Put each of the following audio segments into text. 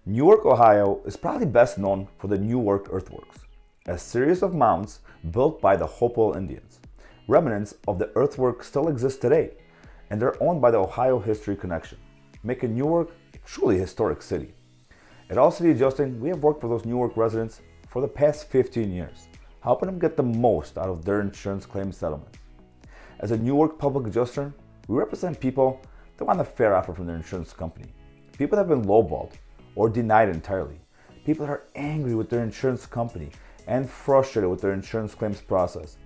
Newark, Ohio is probably best known for the Newark earthworks, a series of mounds built by the Hopewell Indians. Remnants of the earthwork still exist today, and they're owned by the Ohio History Connection, making Newark a truly historic city. At All City Adjusting, we have worked for those Newark residents for the past 15 years, helping them get the most out of their insurance claim settlement. As a Newark Public Adjuster, we represent people that want a fair offer from their insurance company, people that have been lowballed or denied entirely, people that are angry with their insurance company and frustrated with their insurance claims process.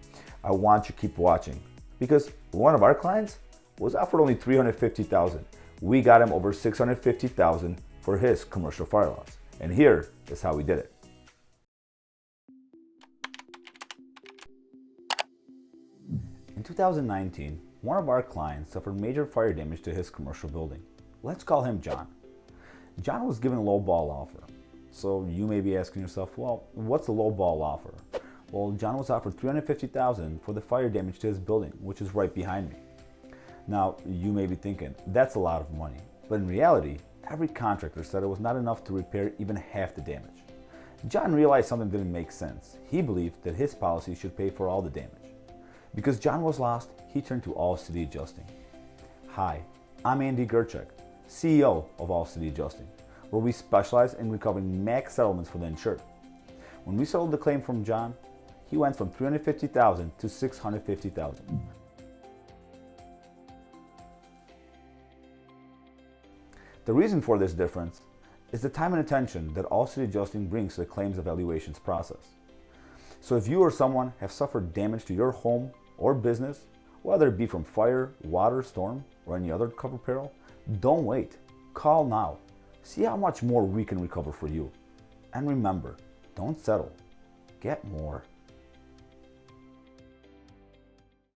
I want you to keep watching because one of our clients was offered only $350,000. We got him over $650,000 for his commercial fire loss. And here is how we did it. In 2019, one of our clients suffered major fire damage to his commercial building. Let's call him John. John was given a low ball offer. So you may be asking yourself, well, what's a low ball offer? Well, John was offered $350,000 for the fire damage to his building, which is right behind me. Now, you may be thinking, that's a lot of money. But in reality, every contractor said it was not enough to repair even half the damage. John realized something didn't make sense. He believed that his policy should pay for all the damage. Because John was lost, he turned to All City Adjusting. Hi, I'm Andy Gerchek, CEO of All City Adjusting, where we specialize in recovering max settlements for the insured. When we settled the claim from John, he went from $350,000 to $650,000. The reason for this difference is the time and attention that All City Adjusting brings to the claims evaluations process. So if you or someone have suffered damage to your home or business, whether it be from fire, water, storm, or any other covered peril, don't wait. Call now. See how much more we can recover for you. And remember, don't settle. Get more.